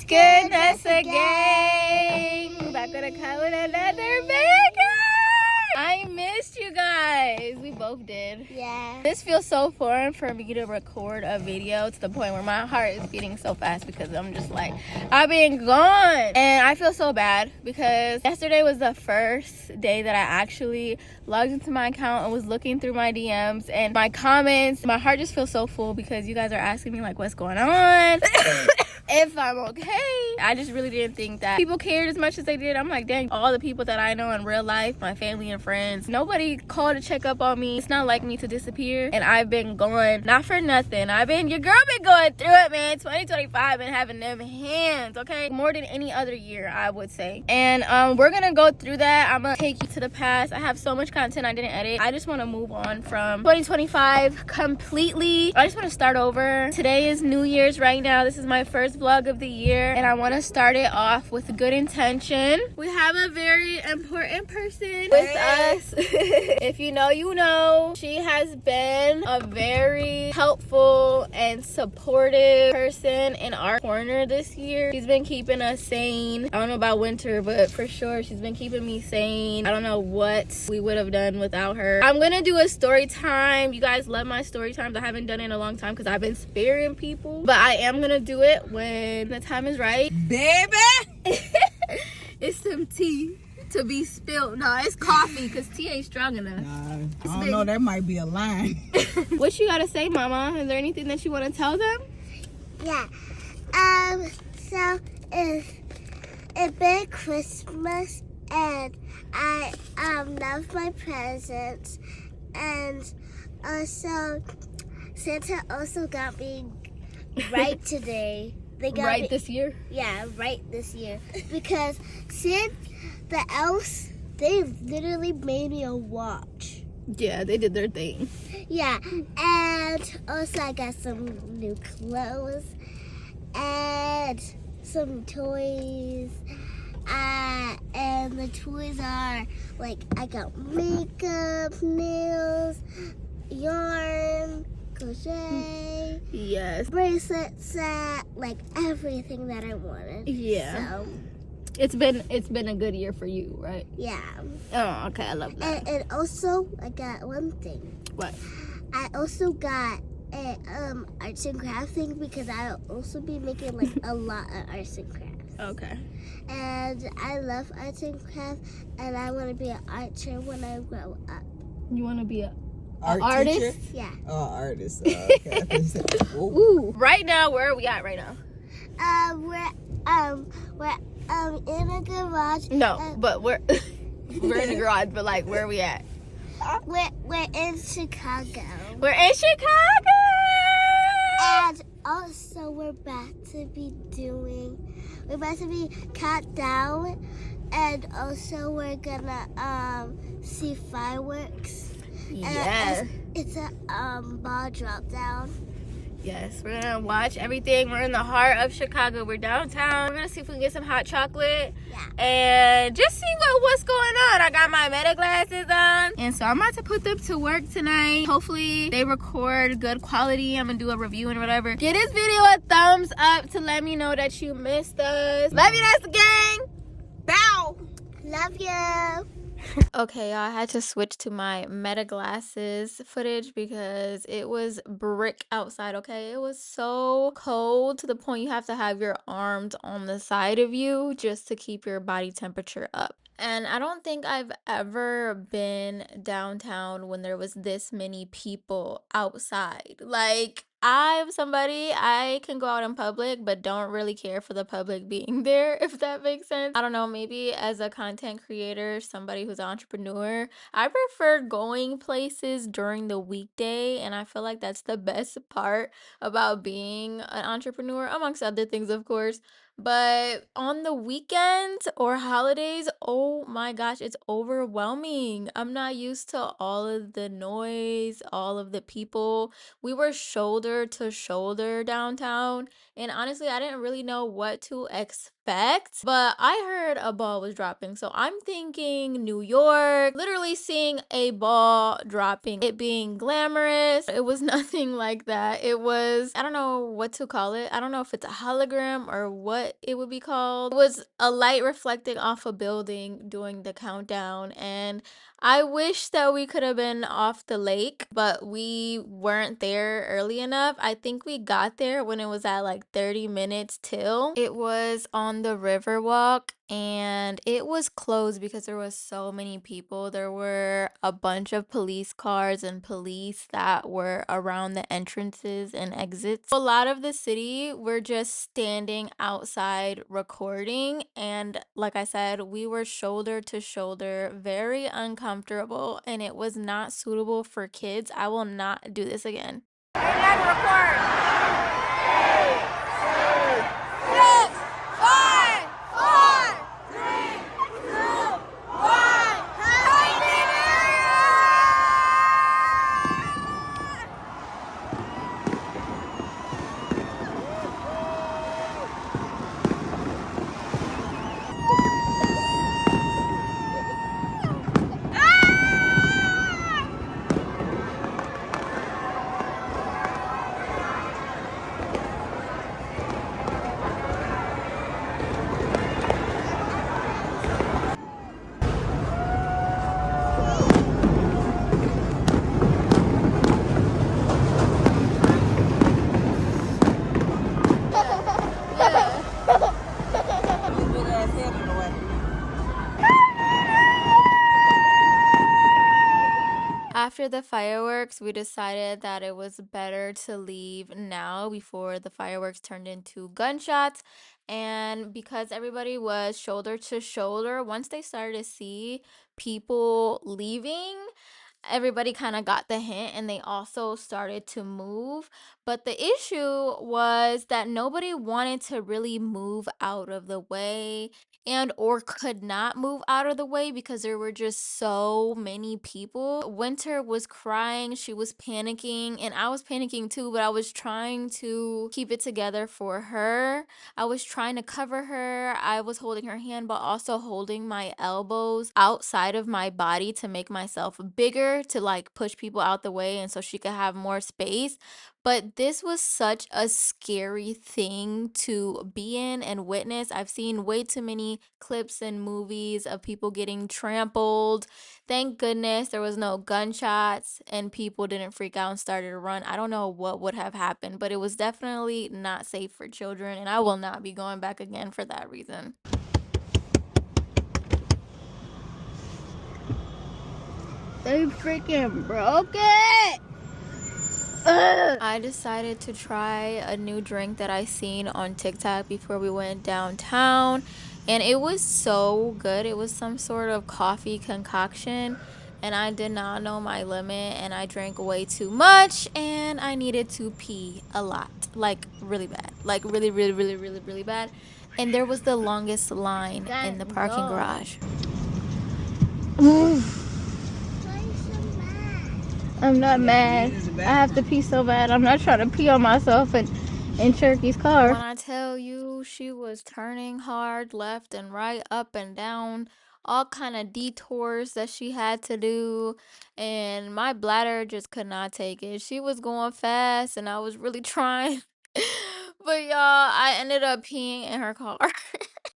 Goodness gang. We're back gonna come with another banger. I missed you guys. We both did. Yeah. This feels so foreign for me to record a video to the point where my heart is beating so fast because I'm just like, I've been gone. And I feel so bad because yesterday was the first day that I actually logged into my account and was looking through my DMs and my comments. My heart just feels so full because you guys are asking me like, what's going on? If I'm okay. I just really didn't think that people cared as much as they did. I'm like, dang, all the people that I know in real life, my family and friends, nobody called to check up on me. It's not like me to disappear, and I've been going, not for nothing. Your girl been going through it, man. 2025 been having them hands, okay? More than any other year, I would say. And we're gonna go through that. I'm gonna take you to the past. I have so much content I didn't edit. I just want to move on from 2025 completely. I just want to start over. Today is New Year's right now. This is my first vlog of the year, and I want to start it off with good intention. We have a very important person with us. If you know, you know. She has been a very helpful and supportive person in our corner this year. She's been keeping us sane. I don't know about winter, but for sure she's been keeping me sane. I don't know what we would have done without her. I'm gonna do a story time. You guys love my story times. I haven't done it in a long time because I've been sparing people, but I am gonna do it when the time is right. Baby! It's some tea to be spilled. No, it's coffee because tea ain't strong enough. I don't know, there might be a line. What you gotta say, Mama? Is there anything that you want to tell them? Yeah. So it's been Christmas, and I love my presents, and also Santa also got me right today. They got Right me, this year? Yeah, right this year. Because since the elves, they literally made me a watch. Yeah, they did their thing. Yeah, and also I got some new clothes and some toys. And the toys are like, I got makeup, nails, yarn, crochet, Yes. bracelet set, like everything that I wanted. Yeah. So It's been a good year for you, right? yeah. Oh, okay. I love that. And also I got one thing. What? I also got a arts and craft thing because I'll also be making like a lot of arts and crafts. Okay. And I love arts and crafts, and I want to be an archer when I grow up. You want to be a Art artist? teacher? Yeah. Oh, artist. Okay. Ooh. Right now, where are we at right now? We're in a garage. No, but we're in the garage. But like, where are we at? We're in Chicago. We're in Chicago. And also we're about to be cut down, and also we're gonna see fireworks. Yes. And it's a ball drop down. Yes, we're gonna watch everything. We're in the heart of Chicago. We're downtown. We're gonna see if we can get some hot chocolate. Yeah. And just see what's going on. I got my meta glasses on, and so I'm about to put them to work tonight. Hopefully they record good quality. I'm gonna do a review and whatever. Give this video a thumbs up to let me know that you missed us. Love you, that's the gang. Bow! Love you. Okay, y'all, I had to switch to my meta glasses footage because it was brick outside, okay? It was so cold to the point you have to have your arms on the side of you just to keep your body temperature up. And I don't think I've ever been downtown when there was this many people outside. Like, I'm somebody, I can go out in public, but don't really care for the public being there, if that makes sense. I don't know, maybe as a content creator, somebody who's an entrepreneur, I prefer going places during the weekday, and I feel like that's the best part about being an entrepreneur, amongst other things, of course. But on the weekends or holidays, oh my gosh, it's overwhelming. I'm not used to all of the noise, all of the people. We were shoulder to shoulder downtown, and honestly, I didn't really know what to expect, but I heard a ball was dropping, so I'm thinking New York, literally seeing a ball dropping, it being glamorous. It was nothing like that. It was, I don't know what to call it. I don't know if it's a hologram or what what it would be called. It was a light reflecting off a building doing the countdown, and I wish that we could have been off the lake, but we weren't there early enough. I think we got there when it was at like 30 minutes till. It was on the Riverwalk, and it was closed because there was so many people. There were a bunch of police cars and police that were around the entrances and exits. A lot of the city were just standing outside recording, and like I said, we were shoulder to shoulder, very uncomfortable, and it was not suitable for kids. I will not do this again. And record. 6, 5, 4, 3, 2, 1. Big ass head in the way. After the fireworks, we decided that it was better to leave now before the fireworks turned into gunshots. And because everybody was shoulder to shoulder, once they started to see people leaving, everybody kind of got the hint and they also started to move. But the issue was that nobody wanted to really move out of the way and or could not move out of the way because there were just so many people. Winter was crying, she was panicking, and I was panicking too, but I was trying to keep it together for her. I was trying to cover her. I was holding her hand, but also holding my elbows outside of my body to make myself bigger, to like push people out the way and so she could have more space. But this was such a scary thing to be in and witness. I've seen way too many clips and movies of people getting trampled. Thank goodness there was no gunshots and people didn't freak out and started to run. I don't know what would have happened, but it was definitely not safe for children, and I will not be going back again for that reason. They freaking broke it. Ugh. I decided to try a new drink that I seen on TikTok before we went downtown, and it was so good. It was some sort of coffee concoction, and I did not know my limit, and I drank way too much, and I needed to pee a lot, like really bad, like really, really, really, really, really bad. And there was the longest line in the parking garage. I'm not mad. I have to pee so bad. I'm not trying to pee on myself in Cherokee car. When I tell you, she was turning hard left and right, up and down, all kind of detours that she had to do, and my bladder just could not take it. She was going fast and I was really trying. But y'all, I ended up peeing in her car.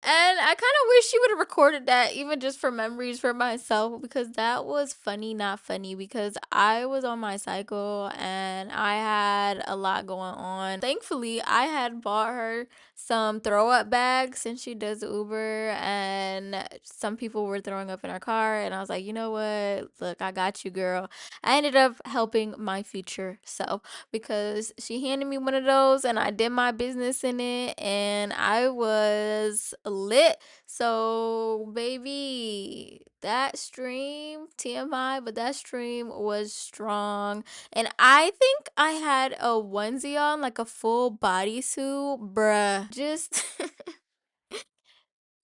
And I kind of wish she would have recorded that, even just for memories for myself, because that was funny, not funny, because I was on my cycle and I had a lot going on. Thankfully, I had bought her some throw up bags since she does Uber, and some people were throwing up in her car. And I was like, you know what? Look, I got you, girl. I ended up helping my future self because she handed me one of those and I did my business in it and I was lit. So, baby, that stream, TMI, but that stream was strong. And I think I had a onesie on, like a full bodysuit, bruh. Just.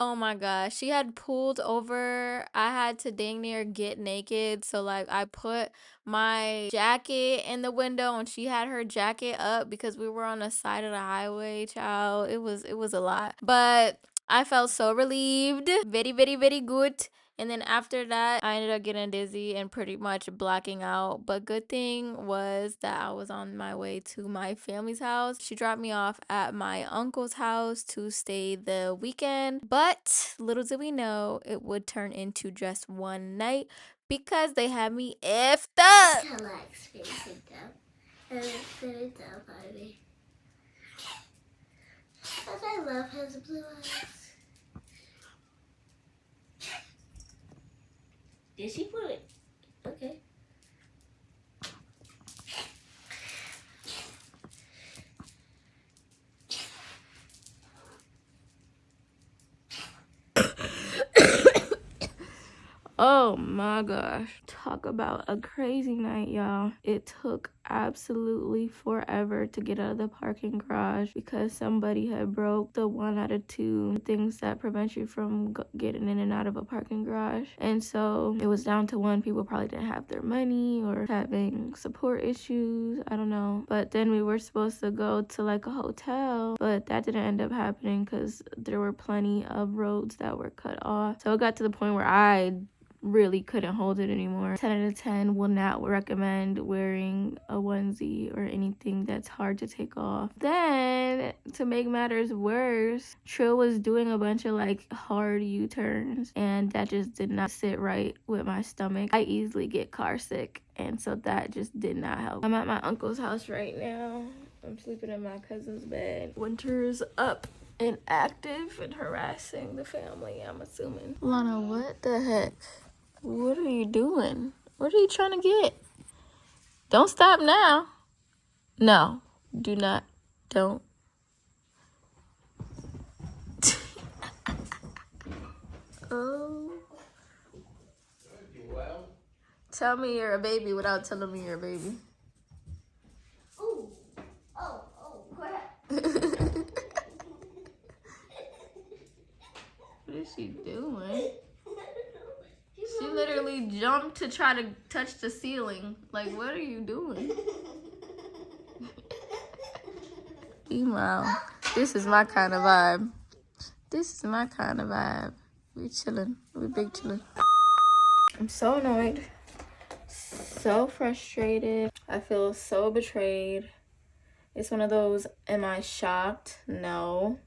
Oh my gosh, she had pulled over. I had to dang near get naked. So like I put my jacket in the window and she had her jacket up because we were on the side of the highway, child. It was a lot. But I felt so relieved. Very, very, very good. And then after that, I ended up getting dizzy and pretty much blacking out. But good thing was that I was on my way to my family's house. She dropped me off at my uncle's house to stay the weekend. But little did we know it would turn into just one night because they had me effed up. Relax, face it down. And sit it down, baby. But I love his blue eyes. Did she put it? Okay. Oh my gosh. Talk about a crazy night, y'all. It took absolutely forever to get out of the parking garage because somebody had broke the 1 out of 2 things that prevent you from getting in and out of a parking garage. And so it was down to 1. People probably didn't have their money or having support issues. I don't know. But then we were supposed to go to like a hotel, but that didn't end up happening because there were plenty of roads that were cut off. So it got to the point where I really couldn't hold it anymore. 10 out of 10 will not recommend wearing a onesie or anything that's hard to take off. Then, to make matters worse, Trill was doing a bunch of like hard U-turns, and that just did not sit right with my stomach. I easily get car sick, and so that just did not help. I'm at my uncle's house right now. I'm sleeping in my cousin's bed. Winter's up and active and harassing the family, I'm assuming. Lana, what the heck? What are you doing? What are you trying to get? Don't stop now. No, do not. Don't. Oh. Tell me you're a baby without telling me you're a baby. Oh, crap. What is she doing? She literally jumped to try to touch the ceiling. Like, what are you doing? Meanwhile, this is my kind of vibe. This is my kind of vibe. We chilling. We big chilling. I'm so annoyed. So frustrated. I feel so betrayed. It's one of those, am I shocked? No.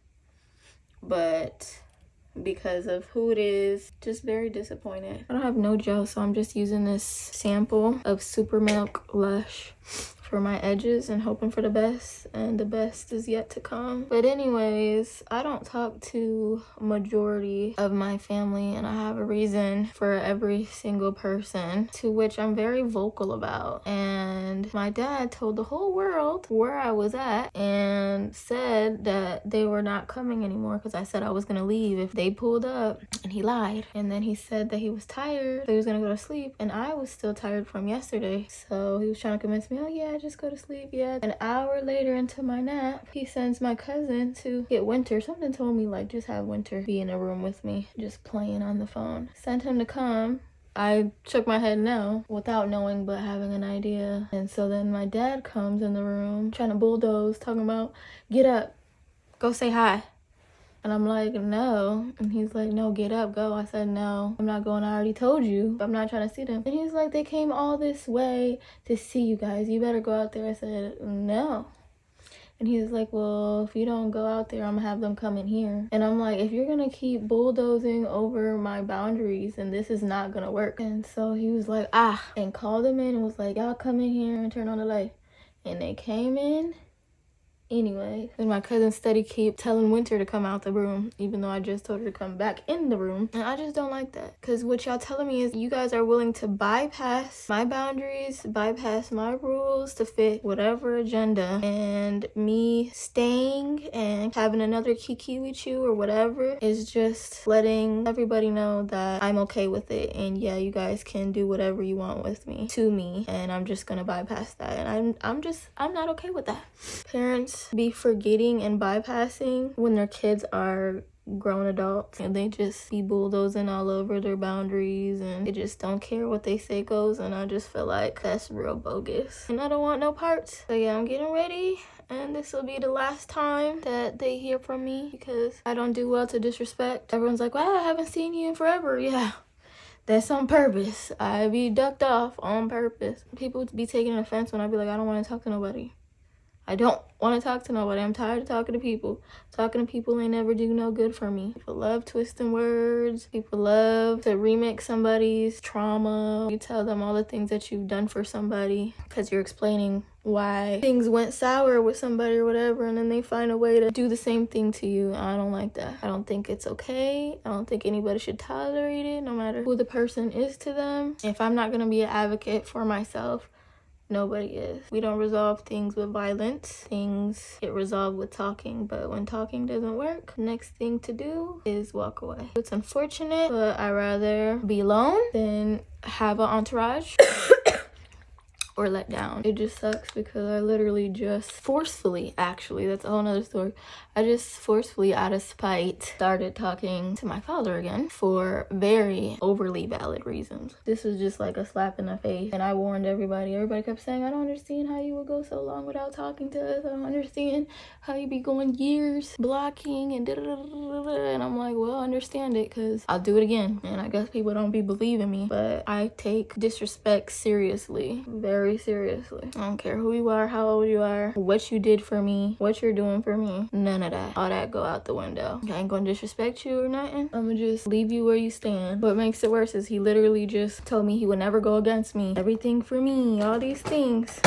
But because of who it is, just very disappointed. I don't have no gel, so I'm just using this sample of Super Milk Lush for my edges and hoping for the best, and the best is yet to come. But anyways, I don't talk to majority of my family, and I have a reason for every single person, to which I'm very vocal about. And my dad told the whole world where I was at and said that they were not coming anymore because I said I was gonna leave if they pulled up, and he lied. And then he said that he was tired, so he was gonna go to sleep, and I was still tired from yesterday, so he was trying to convince me, oh yeah, just go to sleep. Yeah. An hour later into my nap, he sends my cousin to get Winter. Something told me like just have Winter be in a room with me, just playing on the phone. Sent him to come. I shook my head no, without knowing but having an idea. And so then my dad comes in the room trying to bulldoze, talking about, get up, go say hi. And I'm like, no. And he's like, no, get up, go. I said, no, I'm not going. I already told you. I'm not trying to see them. And he's like, they came all this way to see you guys. You better go out there. I said, no. And he's like, well, if you don't go out there, I'm gonna have them come in here. And I'm like, if you're gonna keep bulldozing over my boundaries, then this is not gonna work. And so he was like, and called them in and was like, y'all come in here and turn on the light. And they came in. Anyway, then my cousin steady keep telling Winter to come out the room, even though I just told her to come back in the room. And I just don't like that. Because what y'all telling me is you guys are willing to bypass my boundaries, bypass my rules to fit whatever agenda. And me staying and having another kiki with you or whatever is just letting everybody know that I'm okay with it. And yeah, you guys can do whatever you want with me, to me. And I'm just gonna bypass that. And I'm not okay with that. Parents be forgetting and bypassing when their kids are grown adults, and they just be bulldozing all over their boundaries, and they just don't care what they say goes. And I just feel like that's real bogus, and I don't want no parts. So yeah, I'm getting ready, and this will be the last time that they hear from me because I don't do well to disrespect. Everyone's like, wow, I haven't seen you in forever. Yeah, That's on purpose. I be ducked off on purpose. People be taking offense when I be like, I don't want to talk to nobody. I don't want to talk to nobody. I'm tired of talking to people. Talking to people ain't never do no good for me. People love twisting words. People love to remix somebody's trauma. You tell them all the things that you've done for somebody because you're explaining why things went sour with somebody or whatever, and then they find a way to do the same thing to you. I don't like that. I don't think it's okay. I don't think anybody should tolerate it, no matter who the person is to them. If I'm not going to be an advocate for myself, nobody is. We don't resolve things with violence. Things get resolved with talking, but when talking doesn't work, next thing to do is walk away. It's unfortunate, but I'd rather be alone than have an entourage or let down. It just sucks because I literally just forcefully, actually, that's a whole nother story. I just forcefully, out of spite, started talking to my father again for very overly valid reasons. This was just like a slap in the face, and I warned everybody. Everybody kept saying, I don't understand how you would go so long without talking to us. I don't understand how you be going years blocking and da-da-da-da-da-da. And I'm like, well, I understand it because I'll do it again. And I guess people don't be believing me, but I take disrespect seriously, very seriously. I don't care who you are, how old you are, what you did for me, what you're doing for me. None of that. All that go out the window. I ain't gonna disrespect you or nothing. I'm gonna just leave you where you stand. What makes it worse is he literally just told me he would never go against me. Everything for me, all these things.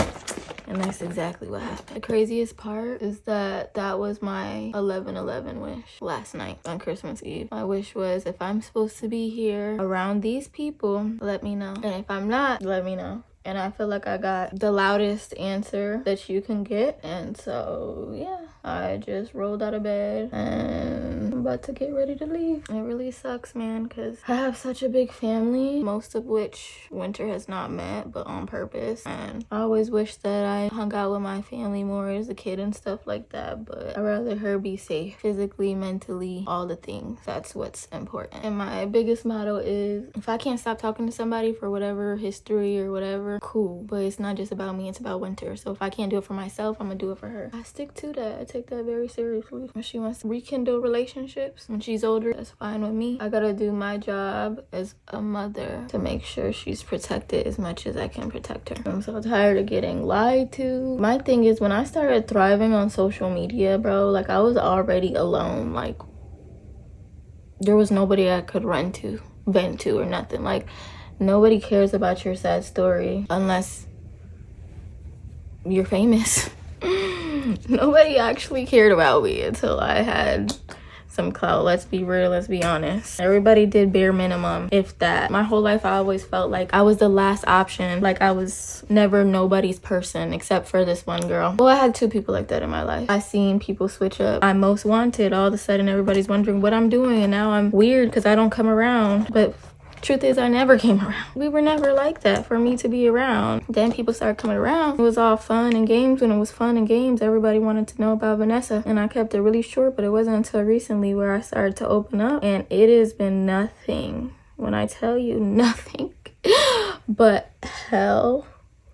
And that's exactly what happened. The craziest part is that that was my 11/11 wish last night on Christmas Eve. My wish was, if I'm supposed to be here around these people, let me know. And if I'm not, let me know. And I feel like I got the loudest answer that you can get. And so, yeah, I just rolled out of bed and I'm about to get ready to leave. It really sucks, man, because I have such a big family, most of which Winter has not met, but on purpose. And I always wish that I hung out with my family more as a kid and stuff like that. But I'd rather her be safe, physically, mentally, all the things. That's what's important. And my biggest motto is, if I can't stop talking to somebody for whatever history or whatever, cool, but it's not just about me, it's about Winter. So if I can't do it for myself, I'm gonna do it for her. I stick to that. I take that very seriously. If she wants to rekindle relationships when she's older, that's fine with me. I gotta do my job as a mother to make sure she's protected as much as I can protect her. I'm so tired of getting lied to. My thing is, when I started thriving on social media, bro, like, I was already alone. Like, there was nobody I could run to, vent to, or nothing. Like, nobody cares about your sad story unless you're famous. Nobody actually cared about me until I had some clout. Let's be real, let's be honest. Everybody did bare minimum, if that. My whole life I always felt like I was the last option. Like, I was never nobody's person except for this one girl. Well, I had two people like that in my life. I seen people switch up. I'm most wanted. All of a sudden everybody's wondering what I'm doing, and now I'm weird because I don't come around. But truth is, I never came around. We were never like that for me to be around. Then people started coming around. It was all fun and games. When it was fun and games, everybody wanted to know about Vanessa. And I kept it really short, but it wasn't until recently where I started to open up. And it has been nothing. When I tell you, nothing but hell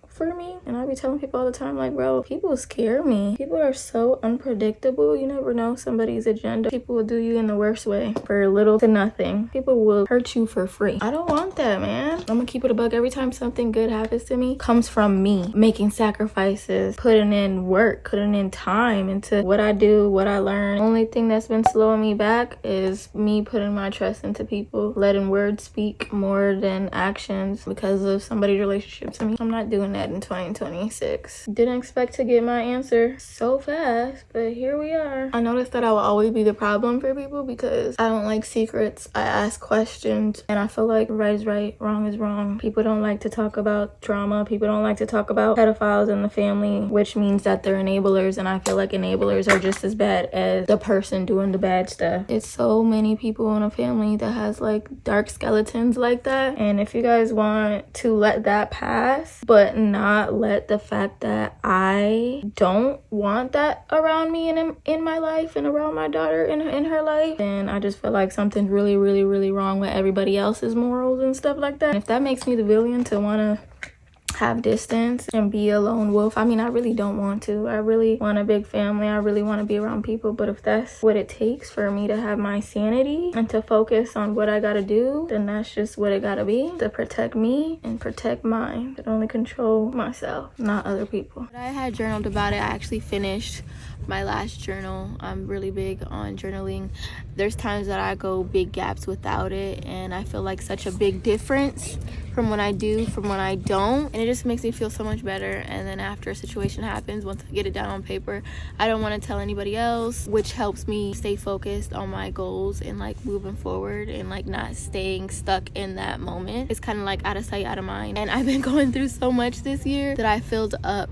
for me. And I be telling people all the time, like, bro, people scare me. People are so unpredictable. You never know somebody's agenda. People will do you in the worst way for little to nothing. People will hurt you for free. I don't want that, man. I'm gonna keep it a buck. Every time something good happens to me, comes from me making sacrifices, putting in work, putting in time into what I do, what I learn. Only thing that's been slowing me back is me putting my trust into people, letting words speak more than actions because of somebody's relationship to me. I'm not doing that in 2026. Didn't expect to get my answer so fast, but here we are. I noticed that I will always be the problem for people because I don't like secrets. I ask questions, and I feel like right is right, wrong is wrong. People don't like to talk about trauma. People don't like to talk about pedophiles in the family, which means that they're enablers, and I feel like enablers are just as bad as the person doing the bad stuff. It's so many people in a family that has like dark skeletons like that, and if you guys want to let that pass, but not let the fact that I don't want that around me and in my life and around my daughter in her life, then I just feel like something's really, really, really wrong with everybody else's morals and stuff like that. And if that makes me the villain to want to have distance and be a lone wolf. I mean, I really don't want to. I really want a big family. I really want to be around people. But if that's what it takes for me to have my sanity and to focus on what I gotta do, then that's just what it gotta be, to protect me and protect mine. I can only control myself, not other people. I had journaled about it. I actually finished my last journal. I'm really big on journaling. There's times that I go big gaps without it, and I feel like such a big difference from when I do, from when I don't, and it just makes me feel so much better. And then after a situation happens, once I get it down on paper, I don't want to tell anybody else, which helps me stay focused on my goals and like moving forward and like not staying stuck in that moment. It's kind of like out of sight, out of mind. And I've been going through so much this year that I filled up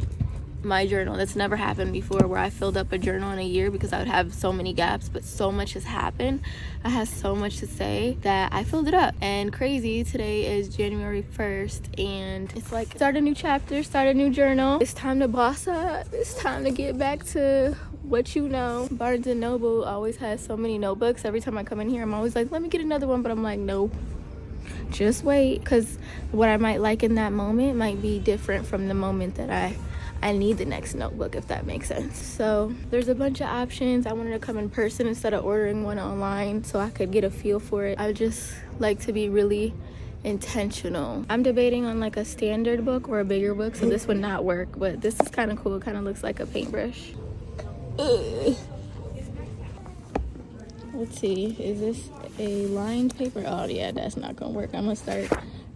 my journal. That's never happened before, where I filled up a journal in a year, because I would have so many gaps, but so much has happened. I have so much to say that I filled it up. And crazy, today is January 1st, and it's like start a new chapter, start a new journal. It's time to boss up. It's time to get back to what you know. Barnes and Noble always has so many notebooks. Every time I come in here, I'm always like, let me get another one, but I'm like, no, just wait, because what I might like in that moment might be different from the moment that I need the next notebook, if that makes sense. So there's a bunch of options. I wanted to come in person instead of ordering one online so I could get a feel for it. I would just like to be really intentional. I'm debating on like a standard book or a bigger book, so this would not work, but this is kind of cool. It kind of looks like a paintbrush. Ugh. Let's see, is this a lined paper? Oh yeah, that's not gonna work. I'm gonna start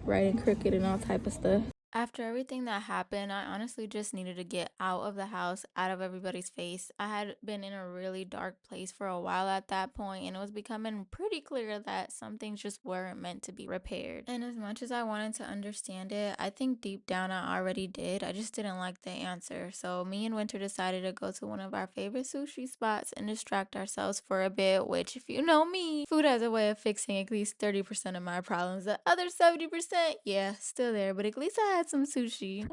writing crooked and all type of stuff. After everything that happened, I honestly just needed to get out of the house, out of everybody's face. I had been in a really dark place for a while at that point, and it was becoming pretty clear that some things just weren't meant to be repaired. And as much as I wanted to understand it, I think deep down I already did. I just didn't like the answer. So me and Winter decided to go to one of our favorite sushi spots and distract ourselves for a bit, which, if you know me, food has a way of fixing at least 30% of my problems. The other 70%, yeah, still there, but at least I had some sushi.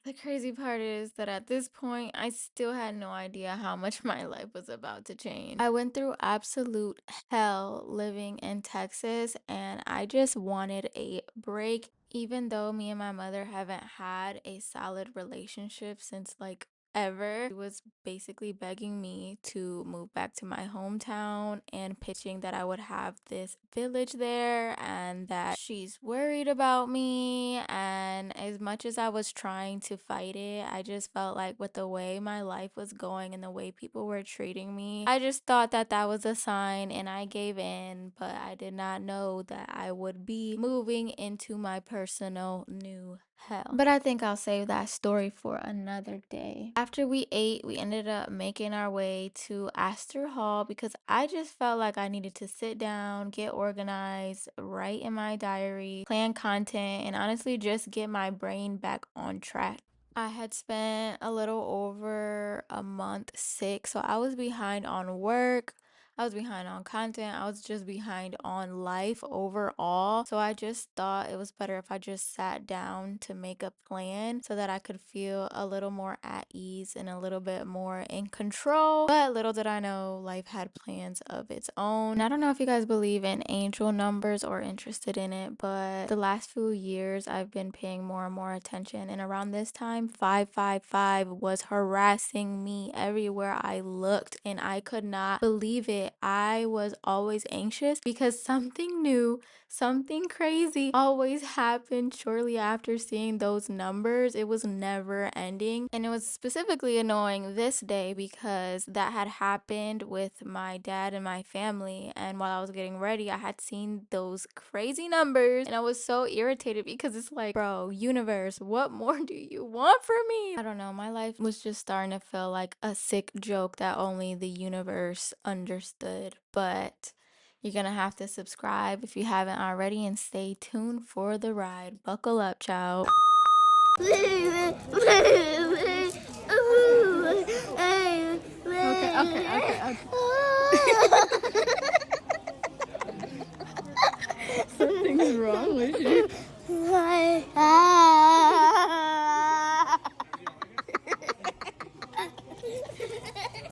The crazy part is that at this point, I still had no idea how much my life was about to change. I went through absolute hell living in Texas, and I just wanted a break. Even though me and my mother haven't had a solid relationship since like ever, she was basically begging me to move back to my hometown and pitching that I would have this village there and that she's worried about me. And as much as I was trying to fight it, I just felt like with the way my life was going and the way people were treating me, I just thought that that was a sign, and I gave in. But I did not know that I would be moving into my personal new hell. But I think I'll save that story for another day. After we ate, we ended up making our way to Astor Hall because I just felt like I needed to sit down, get organized, write in my diary, plan content, and honestly just get my brain back on track. I had spent a little over a month sick, so I was behind on work. I was behind on content. I was just behind on life overall. So I just thought it was better if I just sat down to make a plan so that I could feel a little more at ease and a little bit more in control. But little did I know, life had plans of its own. And I don't know if you guys believe in angel numbers or interested in it, but the last few years I've been paying more and more attention. And around this time, 555 was harassing me everywhere I looked, and I could not believe it. I was always anxious because something new, something crazy always happened shortly after seeing those numbers. It was never ending, and it was specifically annoying this day because that had happened with my dad and my family, and while I was getting ready, I had seen those crazy numbers, and I was so irritated because it's like, bro, universe, what more do you want from me? I don't know, my life was just starting to feel like a sick joke that only the universe understood. But you're gonna have to subscribe if you haven't already and stay tuned for the ride. Buckle up, child. Okay. Something's wrong with you.